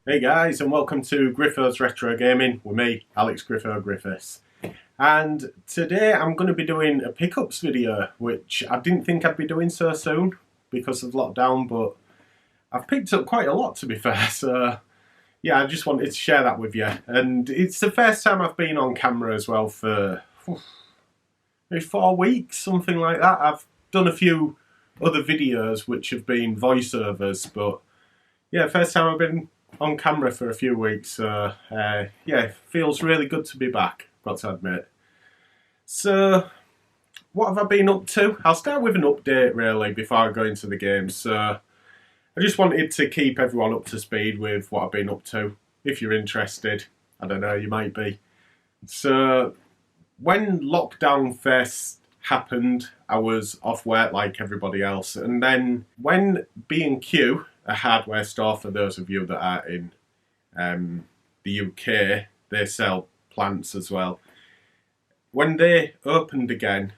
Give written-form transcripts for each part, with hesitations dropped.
Hey guys, and welcome to Griffith's Retro Gaming with me, Alex Griffiths. And today I'm going to be doing a pickups video, which I didn't think I'd be doing so soon because of lockdown, but I've picked up quite a lot, to be fair. So yeah, I just wanted to share that with you. And it's the first time I've been on camera as well for maybe 4 weeks, something like that. I've done a few other videos which have been voiceovers, but yeah, first time I've been on camera for a few weeks, so yeah, it feels really good to be back, got to admit. So, what have I been up to? I'll start with an update really before I go into the game. So, I just wanted to keep everyone up to speed with what I've been up to. If you're interested, I don't know, you might be. So, when lockdown first happened, I was off work like everybody else, and then when B&Q, a hardware store for those of you that are in the UK, they sell plants as well. When they opened again,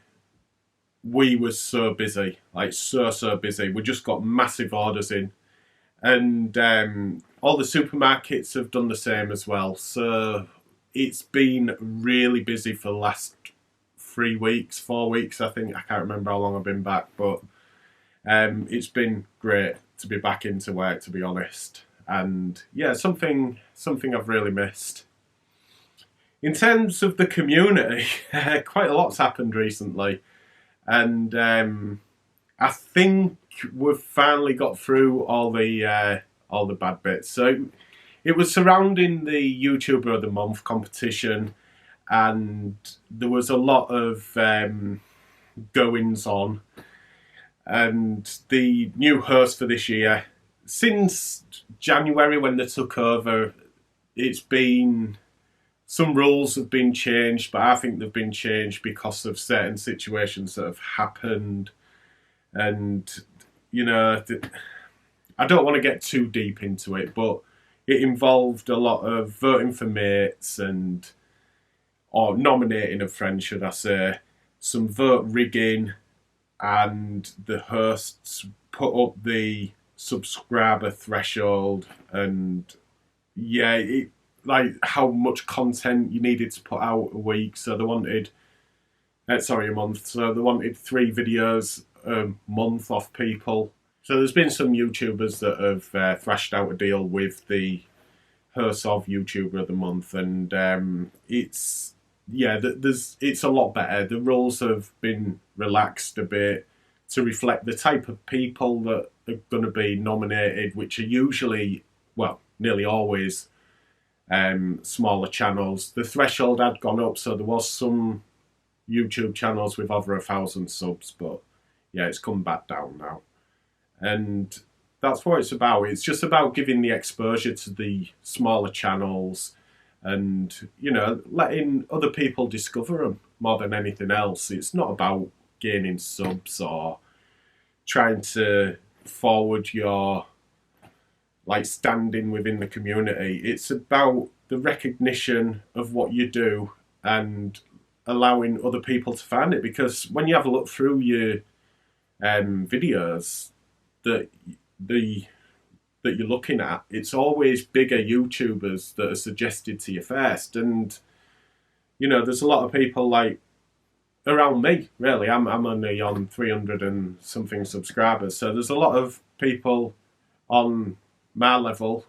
we were so busy, like so busy. We just got massive orders in, and all the supermarkets have done the same as well. So it's been really busy for the last 3 weeks, 4 weeks, I think. I can't remember how long I've been back, but it's been great to be back into work, to be honest. And yeah, something I've really missed. In terms of the community, quite a lot's happened recently, and I think we've finally got through all the bad bits. So it was surrounding the YouTuber of the Month competition, and there was a lot of goings on. And the new host for this year, since January when they took over, it's been, some rules have been changed, but I think they've been changed because of certain situations that have happened. And, you know, I don't want to get too deep into it, but it involved a lot of voting for mates or nominating a friend, should I say, some vote rigging, and the hosts put up the subscriber threshold, and yeah, like how much content you needed to put out a week. So they wanted, a month. So they wanted 3 videos a month off people. So there's been some YouTubers that have thrashed out a deal with the host of YouTuber of the Month, and it's a lot better. The rules have been relaxed a bit to reflect the type of people that are going to be nominated, which are usually, well, nearly always smaller channels. The threshold had gone up, so there was some YouTube channels with over 1,000 subs, but yeah, it's come back down now. And that's what it's about. It's just about giving the exposure to the smaller channels, and, you know, letting other people discover them more than anything else. It's not about gaining subs or trying to forward your, like, standing within the community. It's about the recognition of what you do and allowing other people to find it. Because when you have a look through your videos that you're looking at, it's always bigger YouTubers that are suggested to you first. And, you know, there's a lot of people like around me, really. I'm only on 300 and something subscribers, so there's a lot of people on my level,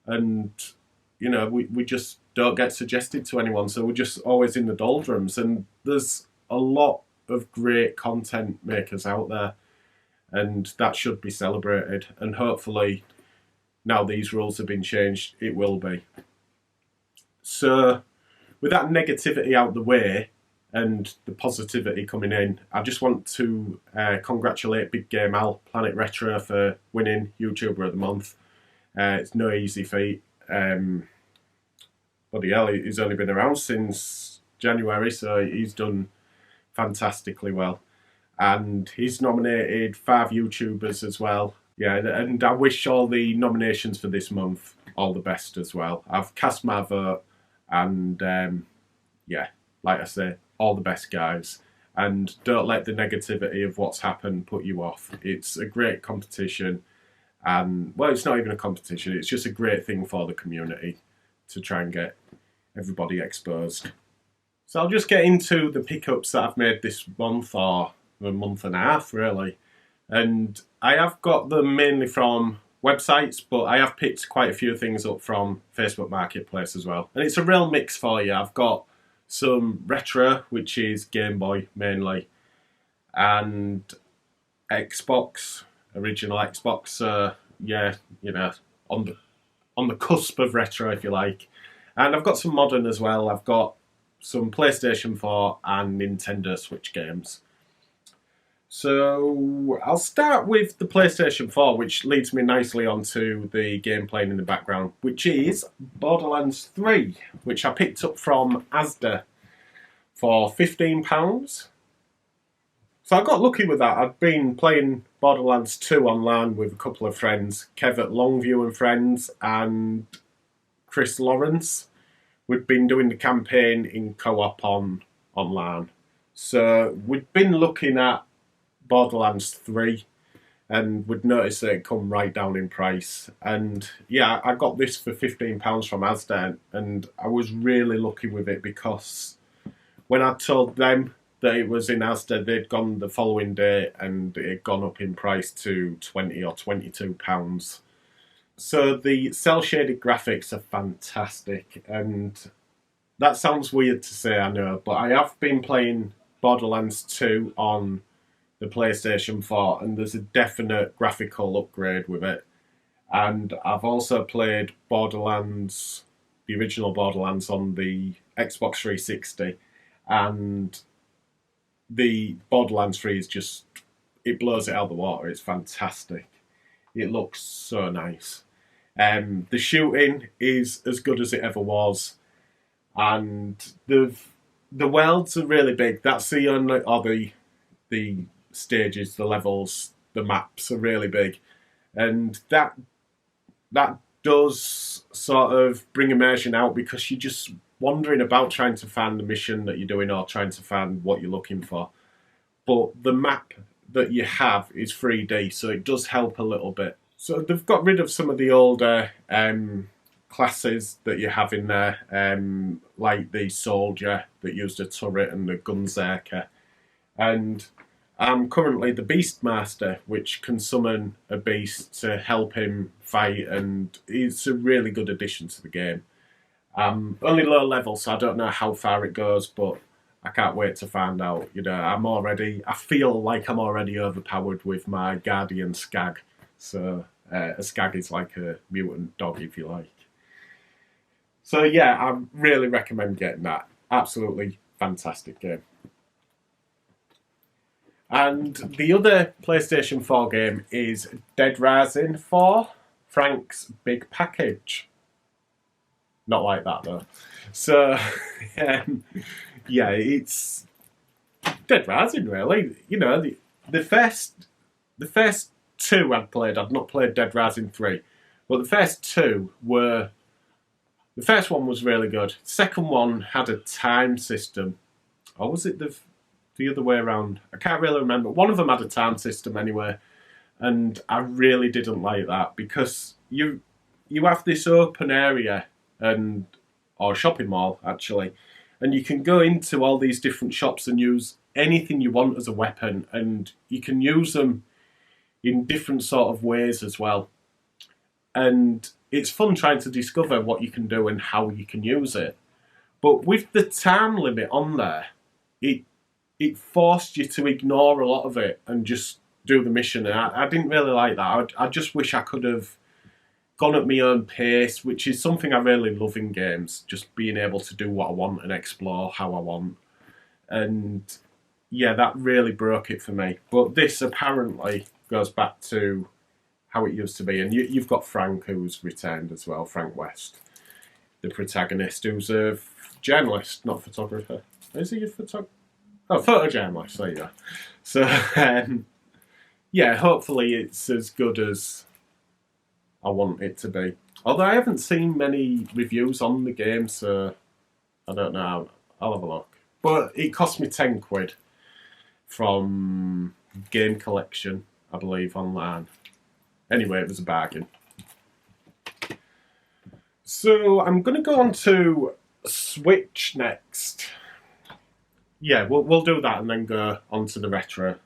and, you know, we just don't get suggested to anyone, so we're just always in the doldrums. And there's a lot of great content makers out there, and that should be celebrated. And hopefully, now these rules have been changed, it will be. So, with that negativity out the way and the positivity coming in, I just want to congratulate Big Game Al, Planet Retro, for winning YouTuber of the Month. It's no easy feat. Bloody hell, he's only been around since January, so he's done fantastically well. And he's nominated 5 YouTubers as well. Yeah, and I wish all the nominations for this month all the best as well. I've cast my vote, and yeah, like I say, all the best, guys. And don't let the negativity of what's happened put you off. It's a great competition, And, well, it's not even a competition, it's just a great thing for the community to try and get everybody exposed. So I'll just get into the pickups that I've made this month, or a month and a half really. And I have got them mainly from websites, but I have picked quite a few things up from Facebook Marketplace as well. And it's a real mix for you. I've got some retro, which is Gameboy mainly, and Xbox, original Xbox. Yeah, you know, on the cusp of retro, if you like. And I've got some modern as well. I've got some PlayStation 4 and Nintendo Switch games. So I'll start with the PlayStation 4, which leads me nicely onto the game playing in the background, which is Borderlands 3, which I picked up from Asda for £15. So I got lucky with that. I'd been playing Borderlands 2 online with a couple of friends, Kev at Longview and Friends, and Chris Lawrence. We'd been doing the campaign in co-op online. So we'd been looking at Borderlands 3 and we'd noticed that it come right down in price. And yeah, I got this for £15 from Asda, and I was really lucky with it because when I told them that it was in Asda, they'd gone the following day and it had gone up in price to £20 or £22. So the cel-shaded graphics are fantastic, and that sounds weird to say, I know, but I have been playing Borderlands 2 on the PlayStation 4, and there's a definite graphical upgrade with it. And I've also played Borderlands, the original Borderlands, on the Xbox 360, and the Borderlands 3 is just, it blows it out of the water. It's fantastic. It looks so nice. The shooting is as good as it ever was, and the worlds are really big. That's the only, or the stages, the levels, the maps are really big, and that does sort of bring immersion out, because you're just wandering about trying to find the mission that you're doing or trying to find what you're looking for. But the map that you have is 3D, so it does help a little bit. So they've got rid of some of the older classes that you have in there, like the soldier that used a turret and the gunzerker. And I'm currently the Beastmaster, which can summon a beast to help him fight, and it's a really good addition to the game. Only low level, so I don't know how far it goes, but I can't wait to find out. You know, I feel like I'm already overpowered with my Guardian Skag. So a Skag is like a mutant dog, if you like. So yeah, I really recommend getting that. Absolutely fantastic game. And the other PlayStation 4 game is Dead Rising 4, Frank's Big Package. Not like that though. So yeah, it's Dead Rising really. You know, the first two I'd played. I'd not played Dead Rising 3, but the first two were. The first one was really good. The second one had a time system, or was it the other way around? I can't really remember. One of them had a time system anyway, and I really didn't like that, because you have this open area or shopping mall actually, and you can go into all these different shops and use anything you want as a weapon, and you can use them in different sort of ways as well. And it's fun trying to discover what you can do and how you can use it. But with the time limit on there, it forced you to ignore a lot of it and just do the mission. And I didn't really like that. I just wish I could have gone at my own pace, which is something I really love in games, just being able to do what I want and explore how I want. And yeah, that really broke it for me. But this apparently goes back to how it used to be. And you've got Frank, who's returned as well, Frank West, the protagonist, who's a journalist, not photographer. Is he a photographer? Oh, photojournalist, there you go. So, yeah, hopefully it's as good as I want it to be. Although I haven't seen many reviews on the game, so I don't know. I'll have a look. But it cost me £10 from Game Collection, I believe, online. Anyway, it was a bargain. So I'm going to go on to Switch next. Yeah, we'll do that and then go on to the retro.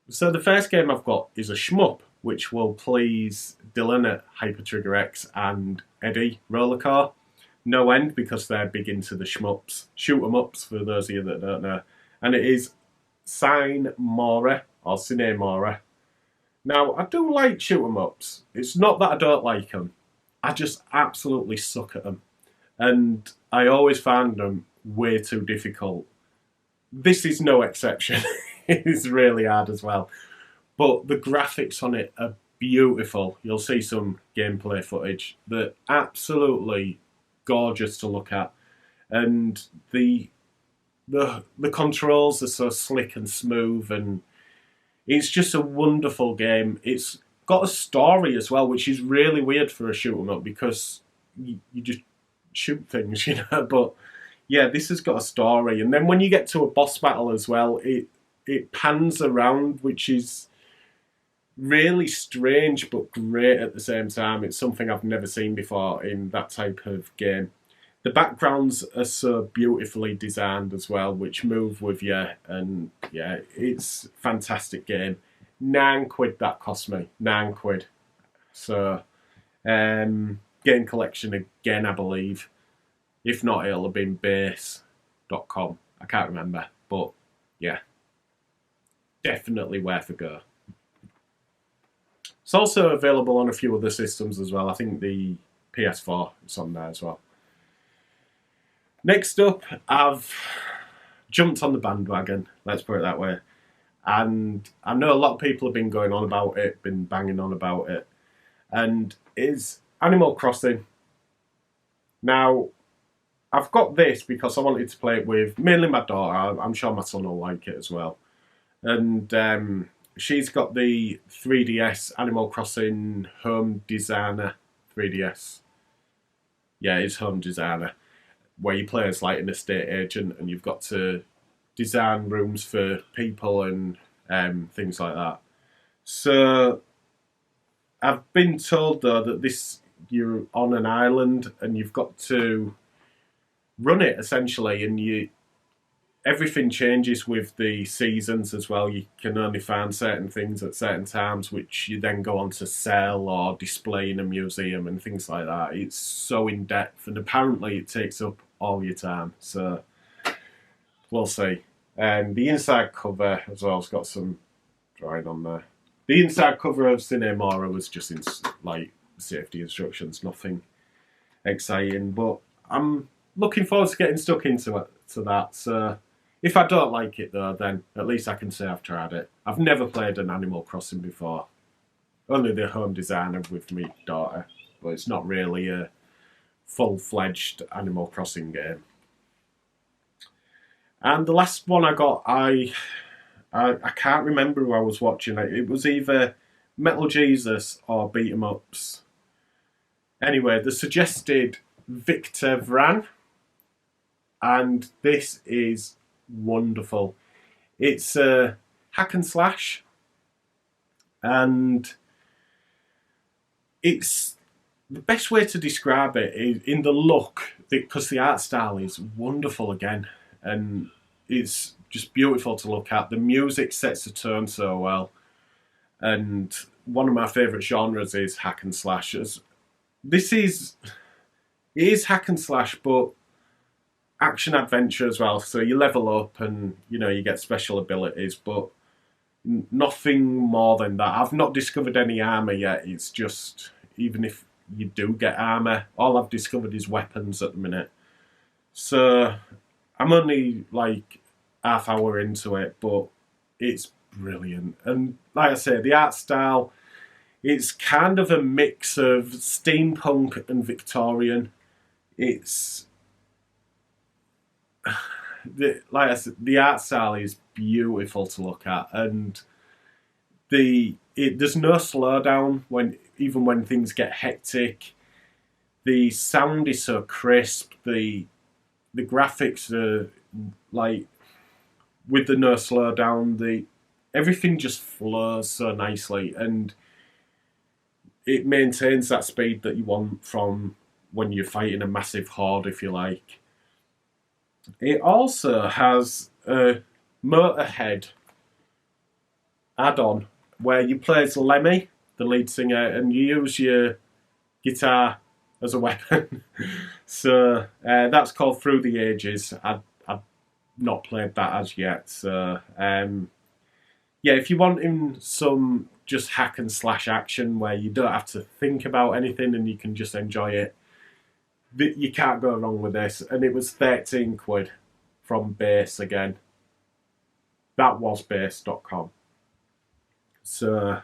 So the first game I've got is a shmup, which will please Dylan at Hyper Trigger X and Eddie Rollercar. No end, because they're big into the shmups. Shoot 'em ups, for those of you that don't know. And it is Asuna Mara, or Asuna Mara. Now, I do like shoot 'em ups. It's not that I don't like them. I just absolutely suck at them. And I always find them way too difficult. This is no exception. It's really hard as well. But the graphics on it are beautiful. You'll see some gameplay footage. They're absolutely gorgeous to look at. And the controls are so slick and smooth, and it's just a wonderful game. It's got a story as well, which is really weird for a shoot 'em up, because you just shoot things, you know. But yeah, this has got a story. And then when you get to a boss battle as well, it pans around, which is really strange but great at the same time. It's something I've never seen before in that type of game. The backgrounds are so beautifully designed as well, which move with you, and yeah, it's a fantastic game. £9 that cost me, £9. So, game collection again, I believe. If not, it'll have been base.com. I can't remember, but yeah, definitely worth a go. It's also available on a few other systems as well. I think the PS4 is on there as well. Next up, I've jumped on the bandwagon, let's put it that way. And I know a lot of people have been going on about it, been banging on about it. And it's Animal Crossing. Now, I've got this because I wanted to play it with mainly my daughter. I'm sure my son will like it as well. And she's got the 3DS Animal Crossing Home Designer 3DS. Yeah, it's Home Designer, where you play as like an estate agent and you've got to design rooms for people and things like that. So I've been told though that you're on an island and you've got to run it essentially, and everything changes with the seasons as well. You can only find certain things at certain times, which you then go on to sell or display in a museum and things like that. It's so in depth, and apparently it takes up all your time. So we'll see. And the inside cover as well has got some drawing on there. The inside cover of Asuna Mara was just in like safety instructions, nothing exciting. But I'm looking forward to getting stuck into that. So if I don't like it though, then at least I can say I've tried it. I've never played an Animal Crossing before. Only the Home Designer with my daughter, but it's not really a full-fledged Animal Crossing game. And the last one I got, I can't remember who I was watching. It was either Metal Jesus or Beat 'em Ups. Anyway, they suggested Victor Vran, and this is wonderful. It's a hack and slash, and it's the best way to describe it is in the look, because the art style is wonderful again, and it's just beautiful to look at. The music sets the tone so well, and one of my favourite genres is hack and slashes. It is hack and slash, but action adventure as well. So you level up and you get special abilities, but nothing more than that. I've not discovered any armour yet. It's just, even if you do get armour, all I've discovered is weapons at the minute. So I'm only like half hour into it, but it's brilliant. And like I say, the art style, it's kind of a mix of steampunk and Victorian. It's like I said, the art style is beautiful to look at, and there's no slowdown even when things get hectic. The sound is so crisp. The graphics are like, with the no slowdown, everything just flows so nicely, and it maintains that speed that you want from when you're fighting a massive horde, if you like. It also has a Motorhead add-on where you play as Lemmy, the lead singer, and you use your guitar as a weapon. So that's called Through the Ages. I've not played that as yet. So yeah, if you're wanting some just hack and slash action where you don't have to think about anything and you can just enjoy it, you can't go wrong with this. And it was 13 quid from Base again. That was base.com. So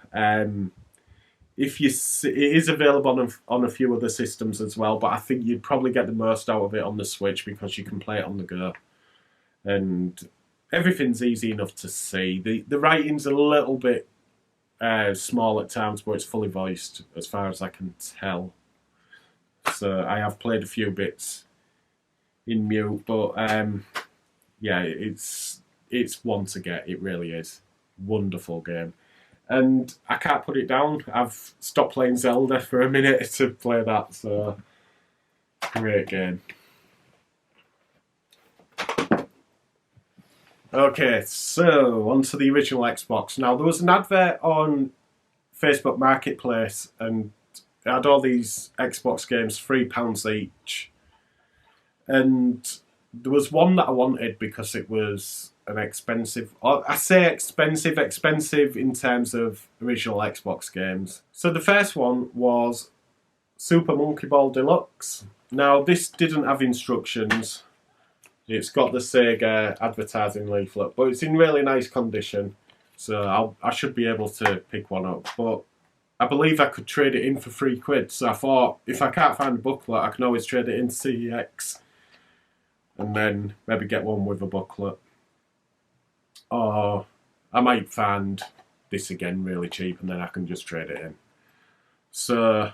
if you it is available on a few other systems as well, but I think you'd probably get the most out of it on the Switch because you can play it on the go, and everything's easy enough to see. The writing's a little bit small at times, but it's fully voiced as far as I can tell. So I have played a few bits in mute, but yeah, it's one to get. It really is. Wonderful game. And I can't put it down. I've stopped playing Zelda for a minute to play that, so great game. Okay, so on to the original Xbox. Now, there was an advert on Facebook Marketplace, and it had all these Xbox games, £3 each. And there was one that I wanted because it was an expensive... I say expensive in terms of original Xbox games. So the first one was Super Monkey Ball Deluxe. Now, this didn't have instructions. It's got the Sega advertising leaflet, but it's in really nice condition, so I should be able to pick one up. But I believe I could trade it in for £3, so I thought if I can't find a booklet, I can always trade it in CEX and then maybe get one with a booklet. Or I might find this again really cheap and then I can just trade it in. So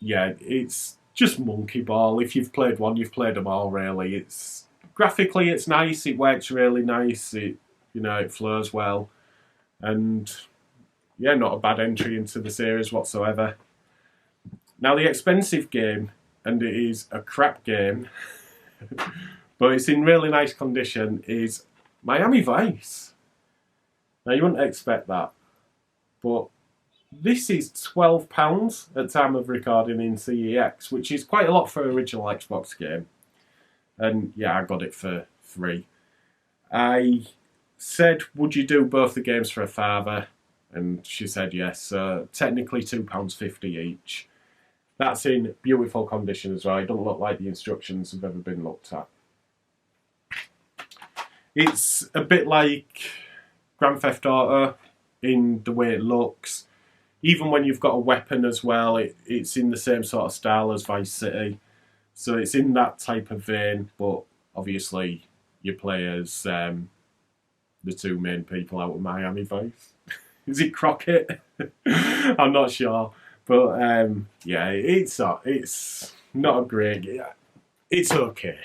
yeah, it's just Monkey Ball. If you've played one, you've played them all really. Graphically, it's nice. It works really nice. It flows well, and yeah, not a bad entry into the series whatsoever. Now, the expensive game, and it is a crap game, but it's in really nice condition, is Miami Vice. Now, you wouldn't expect that, but this is £12 at time of recording in CEX, which is quite a lot for an original Xbox game. And yeah, I got it for £3. I said, would you do both the games for a £5? And she said yes. So technically £2.50 each. That's in beautiful condition as well. It doesn't look like the instructions have ever been looked at. It's a bit like Grand Theft Auto in the way it looks. Even when you've got a weapon as well, it's in the same sort of style as Vice City. So it's in that type of vein, but obviously you play as the two main people out of Miami Vice. Is it Crockett? I'm not sure. But yeah, it's not a great game. It's okay,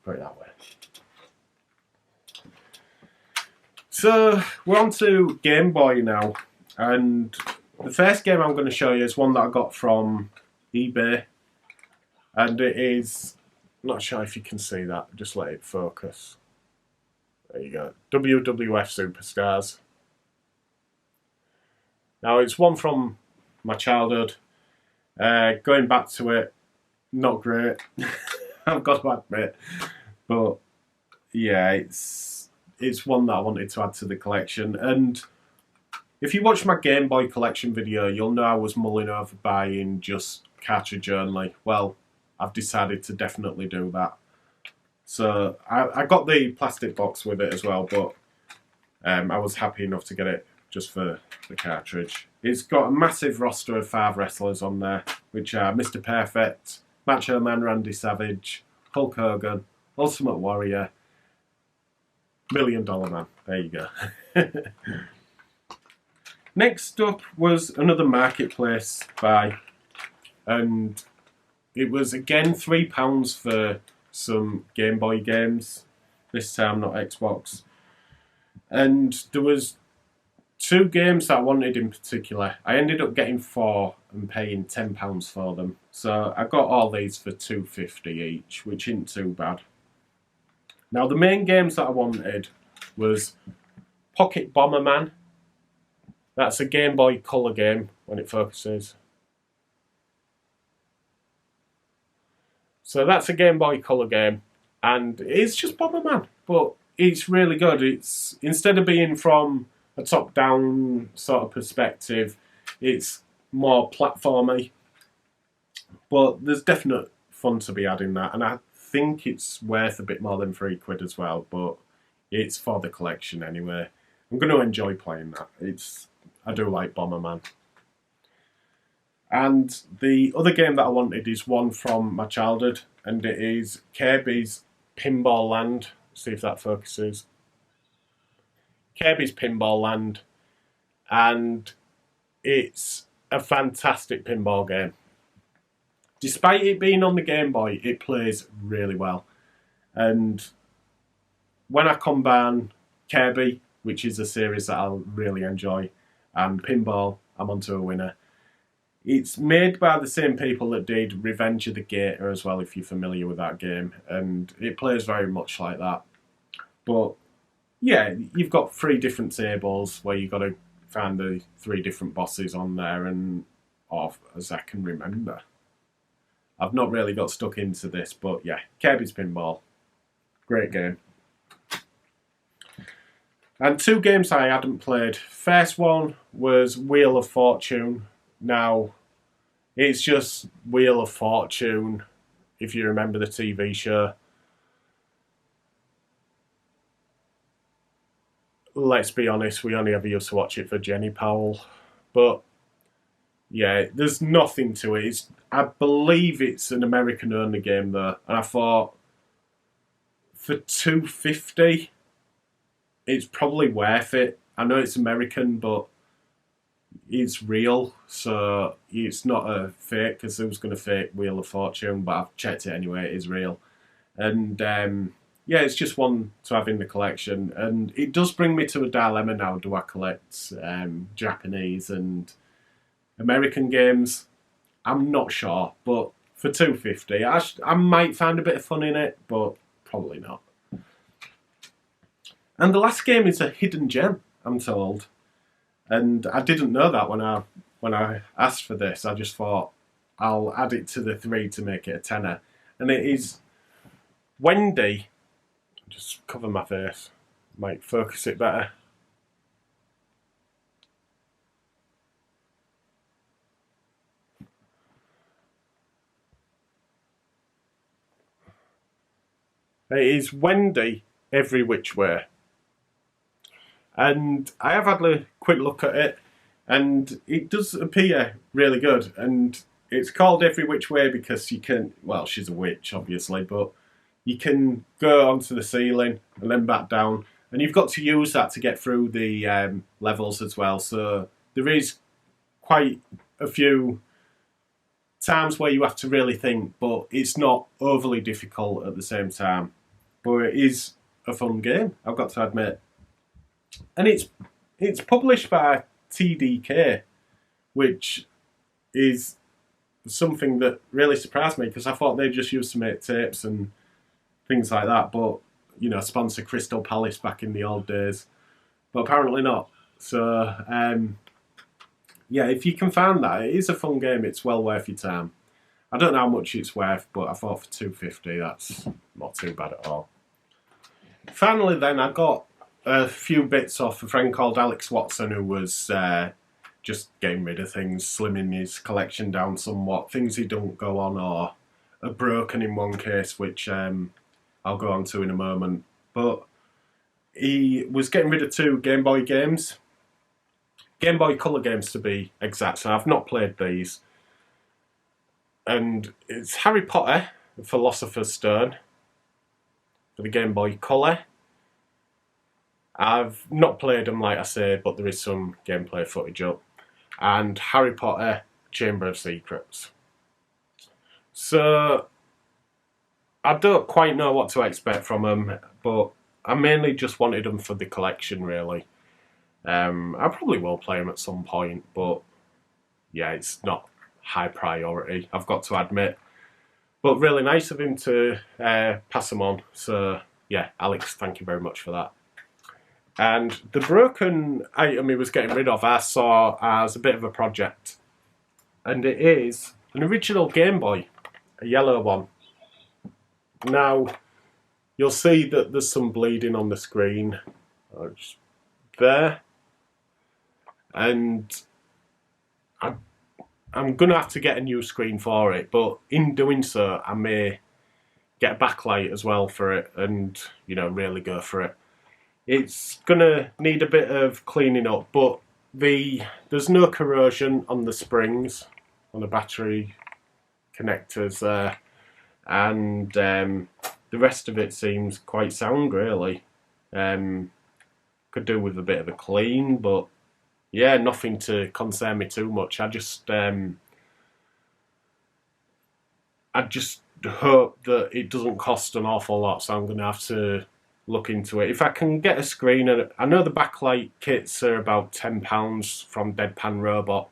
put it that way. So we're on to Gameboy now. And the first game I'm going to show you is one that I got from eBay. And it is, not sure if you can see that, just let it focus. There you go, WWF Superstars. Now it's one from my childhood. Going back to it, not great, I've got to admit. But yeah, it's one that I wanted to add to the collection. And if you watch my Game Boy collection video, you'll know I was mulling over buying just cartridge only. Well, I've decided to definitely do that. So I got the plastic box with it as well, but I was happy enough to get it just for the cartridge. It's got a massive roster of 5 wrestlers on there, which are Mr. Perfect, Macho Man Randy Savage, Hulk Hogan, Ultimate Warrior, $1 Million Man. There you go. Next up was another Marketplace buy, and it was again £3 for some Game Boy games, this time not Xbox. And there was two games that I wanted in particular, I ended up getting 4 and paying £10 for them. So I got all these for £2.50 each, which isn't too bad. Now the main games that I wanted was Pocket Bomberman. That's a Game Boy Color game when it focuses. So that's a Game Boy Color game, and it's just Bomberman, but it's really good. It's, instead of being from a top-down sort of perspective, it's more platformy, but there's definite fun to be had in that, and I think it's worth a bit more than £3 as well, but it's for the collection anyway. I'm going to enjoy playing that. I do like Bomberman. And the other game that I wanted is one from my childhood, and it is Kirby's Pinball Land. See if that focuses. Kirby's Pinball Land, and it's a fantastic pinball game. Despite it being on the Game Boy, it plays really well. And when I combine Kirby, which is a series that I'll really enjoy, and pinball, I'm onto a winner. It's made by the same people that did Revenge of the Gator as well, if you're familiar with that game, and it plays very much like that. But yeah, you've got 3 different tables where you've got to find the 3 different bosses on there, and off as I can remember. I've not really got stuck into this, but yeah, Kirby's Pinball, great game. And 2 games I hadn't played. First one was Wheel of Fortune. Now, it's just Wheel of Fortune, if you remember the TV show. Let's be honest, we only ever used to watch it for Jenny Powell. But, yeah, there's nothing to it. I believe it's an American-only game, though. And I thought, for $2.50, it's probably worth it. I know it's American, but it's real, so it's not a fake, because who's going to fake Wheel of Fortune, but I've checked it anyway, it is real. And yeah, it's just one to have in the collection, and it does bring me to a dilemma now. Do I collect Japanese and American games? I'm not sure, but for $2.50, I might find a bit of fun in it, but probably not. And the last game is a hidden gem, I'm told. And I didn't know that when I asked for this. I just thought I'll add it to the 3 to make it a tenner. And it is Wendy. Just cover my face. Might focus it better. It is Wendy Every Which Way. And I have had a quick look at it, and it does appear really good. And it's called Every Which Way because you can, well, she's a witch, obviously, but you can go onto the ceiling and then back down. And you've got to use that to get through the levels as well. So there is quite a few times where you have to really think, but it's not overly difficult at the same time. But it is a fun game, I've got to admit. And it's published by TDK, which is something that really surprised me, because I thought they just used to make tapes and things like that, but, you know, sponsor Crystal Palace back in the old days. But apparently not. So, yeah, if you can find that, it is a fun game. It's well worth your time. I don't know how much it's worth, but I thought for $2.50, that's not too bad at all. Finally then, I got a few bits off a friend called Alex Watson, who was just getting rid of things, slimming his collection down somewhat. Things he don't go on or are broken in one case, which I'll go on to in a moment. But he was getting rid of 2 Game Boy games. Game Boy Color games to be exact, so I've not played these. And it's Harry Potter, the Philosopher's Stone, for the Game Boy Color. I've not played them, like I say, but there is some gameplay footage up. And Harry Potter, Chamber of Secrets. So, I don't quite know what to expect from them, but I mainly just wanted them for the collection, really. I probably will play them at some point, but yeah, it's not high priority, I've got to admit. But really nice of him to pass them on. So yeah, Alex, thank you very much for that. And the broken item he was getting rid of, I saw as a bit of a project. And it is an original Game Boy, a yellow one. Now, you'll see that there's some bleeding on the screen. Just there. And I'm going to have to get a new screen for it, but in doing so, I may get a backlight as well for it and, you know, really go for it. It's going to need a bit of cleaning up, but there's no corrosion on the springs, on the battery connectors there, and the rest of it seems quite sound, really. Could do with a bit of a clean, but yeah, nothing to concern me too much. I just hope that it doesn't cost an awful lot, so I'm going to have to look into it. If I can get a screen, and I know the backlight kits are about £10 from Deadpan Robot.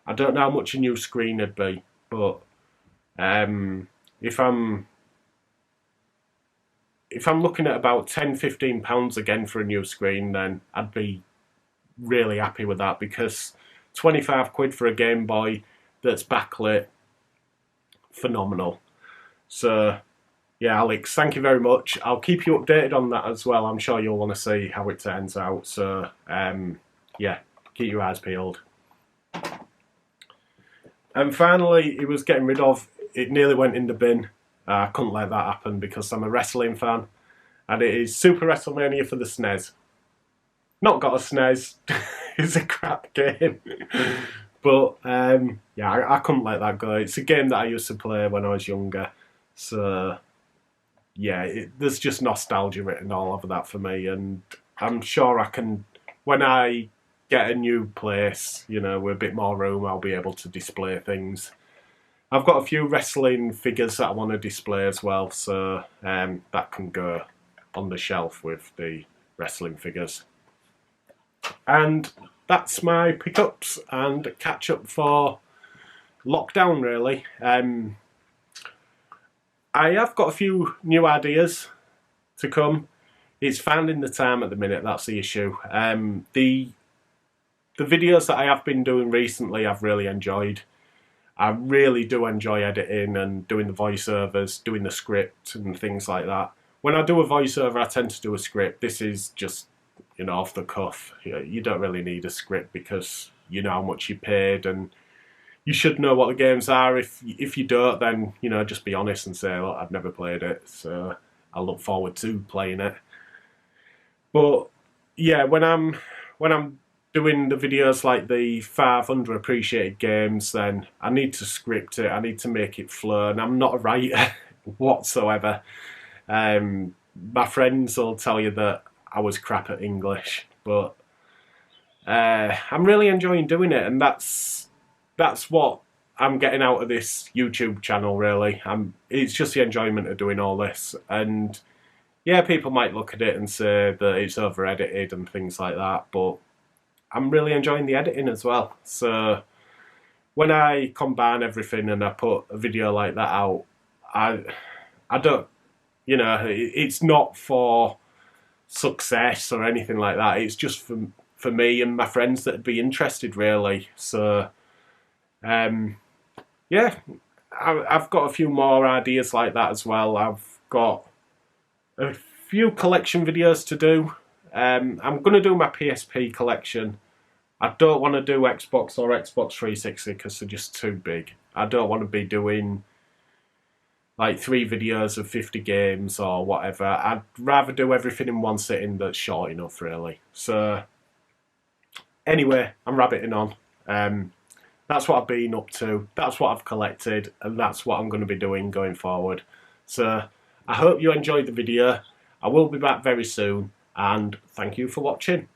I don't know how much a new screen would be, but if I'm looking at about £10–15 again for a new screen, then I'd be really happy with that, because 25 quid for a Game Boy that's backlit, phenomenal. So yeah, Alex, thank you very much. I'll keep you updated on that as well. I'm sure you'll want to see how it turns out. So yeah, keep your eyes peeled. And finally, it was getting rid of. It nearly went in the bin. I couldn't let that happen because I'm a wrestling fan, and it is Super WrestleMania for the SNES. Not got a SNES. It's a crap game. But yeah, I couldn't let that go. It's a game that I used to play when I was younger. So yeah, there's just nostalgia written all over that for me. And I'm sure I can, when I get a new place, you know, with a bit more room, I'll be able to display things. I've got a few wrestling figures that I want to display as well. So that can go on the shelf with the wrestling figures. And that's my pickups and catch up for lockdown, really. I have got a few new ideas to come. It's finding the time at the minute, that's the issue. The videos that I have been doing recently I've really enjoyed. I really do enjoy editing and doing the voiceovers, doing the script and things like that. When I do a voiceover, I tend to do a script. This is just, you know, off the cuff. You don't really need a script because you know how much you paid and you should know what the games are. If you don't, then, you know, just be honest and say, look, I've never played it, so I look forward to playing it. But yeah, when I'm doing the videos like the 5 underappreciated games, then I need to script it, I need to make it flow, and I'm not a writer whatsoever. My friends will tell you that I was crap at English, but I'm really enjoying doing it, and that's what I'm getting out of this YouTube channel, really. It's just the enjoyment of doing all this, and yeah, people might look at it and say that it's over-edited and things like that, but I'm really enjoying the editing as well. So when I combine everything and I put a video like that out, I don't, you know, it's not for success or anything like that. It's just for me and my friends that'd be interested, really. So yeah, I've got a few more ideas like that as well. I've got a few collection videos to do. I'm going to do my PSP collection. I don't want to do Xbox or Xbox 360 because they're just too big. I don't want to be doing like 3 videos of 50 games or whatever. I'd rather do everything in one sitting that's short enough, really. So anyway, I'm rabbiting on. That's what I've been up to, that's what I've collected, and that's what I'm going to be doing going forward. So I hope you enjoyed the video. I will be back very soon, and thank you for watching.